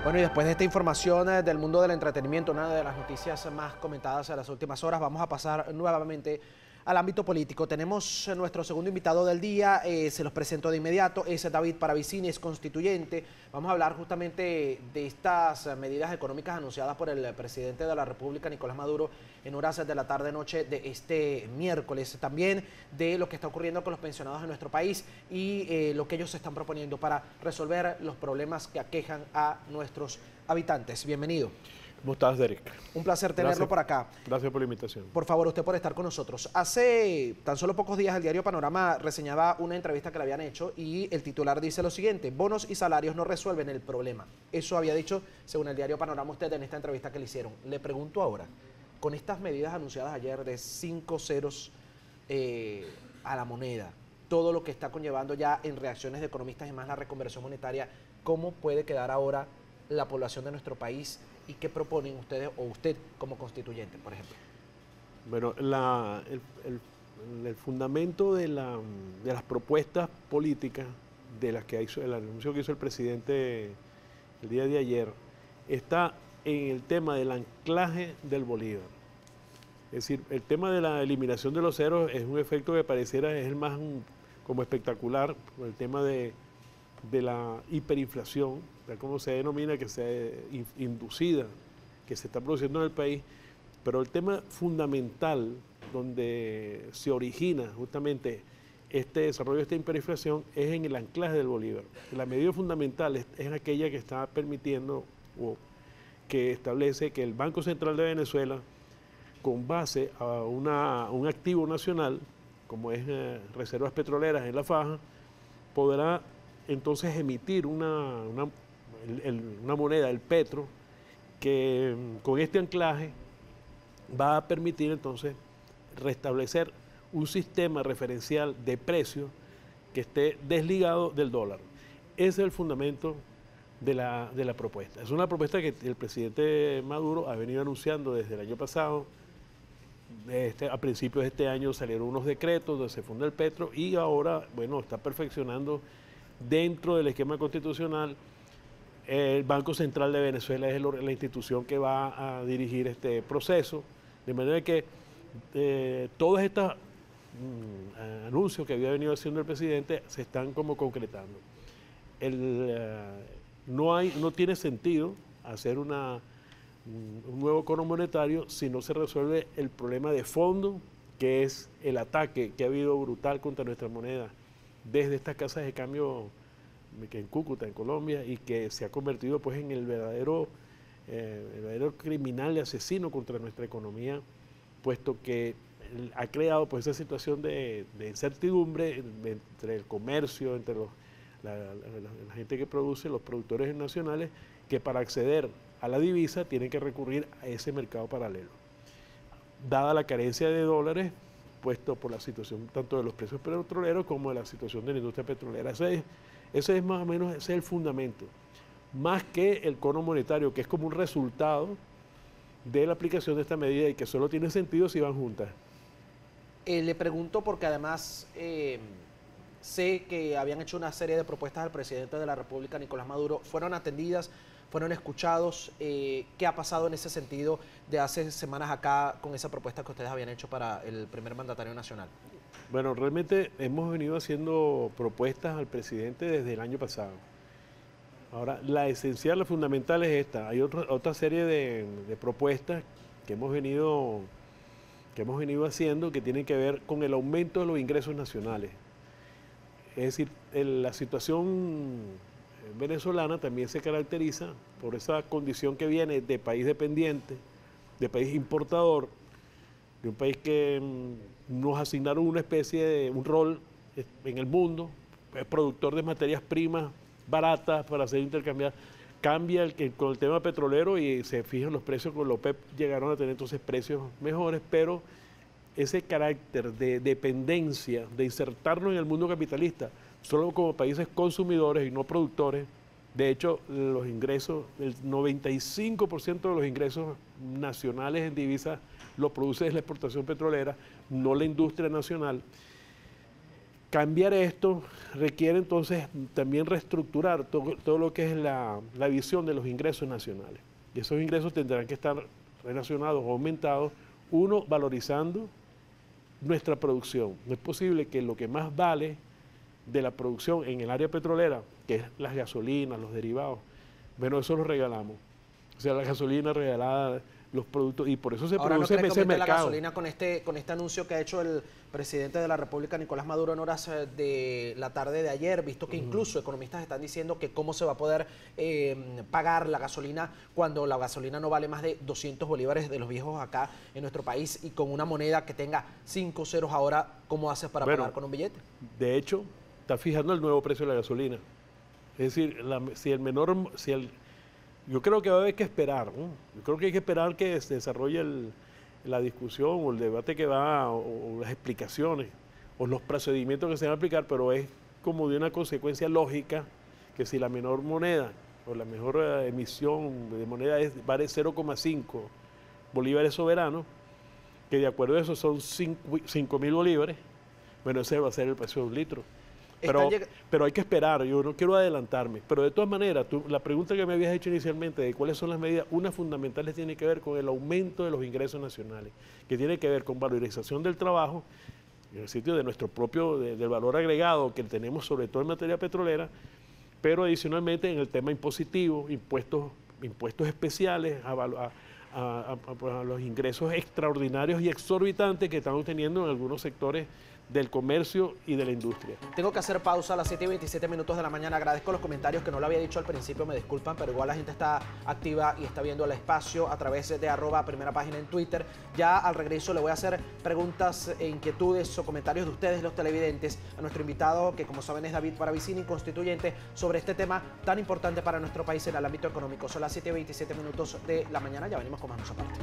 Bueno, y después de esta información del mundo del entretenimiento, una de las noticias más comentadas en las últimas horas, vamos a pasar nuevamente al ámbito político. Tenemos nuestro segundo invitado del día, se los presento de inmediato, es David Paravicini, es constituyente. Vamos a hablar justamente de estas medidas económicas anunciadas por el presidente de la República, Nicolás Maduro, en horas de la tarde-noche de este miércoles. También de lo que está ocurriendo con los pensionados en nuestro país y lo que ellos están proponiendo para resolver los problemas que aquejan a nuestros habitantes. Bienvenido. ¿Cómo estás, Derek? Un placer tenerlo por acá. Gracias por la invitación. Por favor, usted por estar con nosotros. Hace tan solo pocos días el diario Panorama reseñaba una entrevista que le habían hecho y el titular dice lo siguiente: bonos y salarios no resuelven el problema. Eso había dicho, según el diario Panorama, usted en esta entrevista que le hicieron. Le pregunto ahora, con estas medidas anunciadas ayer de 5 ceros a la moneda, todo lo que está conllevando ya en reacciones de economistas y más la reconversión monetaria, ¿cómo puede quedar ahora la población de nuestro país y qué proponen ustedes o usted como constituyente, por ejemplo? Bueno, el fundamento de las propuestas políticas de las que hizo el anuncio que hizo el presidente el día de ayer está en el tema del anclaje del bolívar. Es decir, el tema de la eliminación de los ceros es un efecto que pareciera es el más como espectacular, el tema de la hiperinflación, como se denomina, que se inducida, que se está produciendo en el país, pero el tema fundamental donde se origina justamente este desarrollo de esta hiperinflación es en el anclaje del bolívar. La medida fundamental es aquella que está permitiendo o que establece que el Banco Central de Venezuela, con base a un activo nacional, como es reservas petroleras en la faja, podrá entonces emitir una moneda, el petro, que con este anclaje va a permitir entonces restablecer un sistema referencial de precios que esté desligado del dólar. Ese es el fundamento de la propuesta. Es una propuesta que el presidente Maduro ha venido anunciando desde el año pasado. A principios de este año salieron unos decretos donde se funda el petro y ahora, bueno, está perfeccionando dentro del esquema constitucional. El Banco Central de Venezuela es la institución que va a dirigir este proceso, de manera que todos estos anuncios que había venido haciendo el presidente se están como concretando. No tiene sentido hacer un nuevo cono monetario si no se resuelve el problema de fondo, que es el ataque que ha habido brutal contra nuestra moneda desde estas casas de cambio que en Cúcuta, en Colombia, y que se ha convertido pues en el verdadero criminal y asesino contra nuestra economía, puesto que ha creado pues esa situación de incertidumbre entre el comercio, entre la gente que produce, los productores nacionales, que para acceder a la divisa tienen que recurrir a ese mercado paralelo. Dada la carencia de dólares, puesto por la situación tanto de los precios petroleros como de la situación de la industria petrolera. Ese es más o menos ese es el fundamento, más que el cono monetario, que es como un resultado de la aplicación de esta medida y que solo tiene sentido si van juntas. Le pregunto porque además sé que habían hecho una serie de propuestas al presidente de la República, Nicolás Maduro, fueron atendidas, fueron escuchados. ¿Qué ha pasado en ese sentido de hace semanas acá con esa propuesta que ustedes habían hecho para el primer mandatario nacional? Bueno, realmente hemos venido haciendo propuestas al presidente desde el año pasado. Ahora, la esencial, la fundamental es esta. Hay otra serie de propuestas que hemos venido haciendo que tienen que ver con el aumento de los ingresos nacionales. Es decir, la situación venezolana también se caracteriza por esa condición que viene de país dependiente, de país importador, de un país que nos asignaron una especie de un rol en el mundo, es productor de materias primas baratas para ser intercambiadas. Cambia con el tema petrolero y se fijan los precios, con la OPEP llegaron a tener entonces precios mejores, pero ese carácter de dependencia, de insertarnos en el mundo capitalista, solo como países consumidores y no productores. De hecho, los ingresos, el 95% de los ingresos nacionales en divisas lo produce la exportación petrolera, no la industria nacional. cambiar esto requiere entonces también reestructurar todo lo que es la visión de los ingresos nacionales. Y esos ingresos tendrán que estar relacionados o aumentados, uno, valorizando nuestra producción. No es posible que lo que más vale de la producción en el área petrolera, que es las gasolinas, los derivados, bueno, eso lo regalamos. O sea, la gasolina regalada, los productos, y por eso se Ahora, produce ¿no crees que ese aumente mercado. la gasolina con este anuncio que ha hecho el presidente de la República, Nicolás Maduro, en horas de la tarde de ayer, visto que incluso economistas están diciendo que cómo se va a poder pagar la gasolina cuando la gasolina no vale más de 200 bolívares de los viejos acá en nuestro país, y con una moneda que tenga 5 ceros ahora, ¿cómo haces para pagar con un billete? De hecho, está fijando el nuevo precio de la gasolina. Es decir, yo creo que va a haber que esperar, ¿no? Yo creo que hay que esperar que se desarrolle la discusión o el debate que va, o las explicaciones, o los procedimientos que se van a aplicar, pero es como de una consecuencia lógica que si la menor moneda o la mejor emisión de moneda vale 0,5 bolívares soberanos, que de acuerdo a eso son 5.000 bolívares, bueno, ese va a ser el precio de un litro. Pero hay que esperar, yo no quiero adelantarme. Pero de todas maneras, la pregunta que me habías hecho inicialmente de cuáles son las medidas, una fundamental tiene que ver con el aumento de los ingresos nacionales, que tiene que ver con valorización del trabajo, en el sitio de nuestro propio, del valor agregado que tenemos sobre todo en materia petrolera, pero adicionalmente en el tema impositivo, impuestos especiales a los ingresos extraordinarios y exorbitantes que están obteniendo en algunos sectores del comercio y de la industria. Tengo que hacer pausa a las 7:27 de la mañana. Agradezco los comentarios que no lo había dicho al principio, me disculpan, pero igual la gente está activa y está viendo el espacio a través de @primera página en Twitter. Ya al regreso le voy a hacer preguntas e inquietudes o comentarios de ustedes, los televidentes, a nuestro invitado, que como saben es David Paravicini, constituyente, sobre este tema tan importante para nuestro país en el ámbito económico. Son las 7:27 de la mañana, ya venimos con más aparte.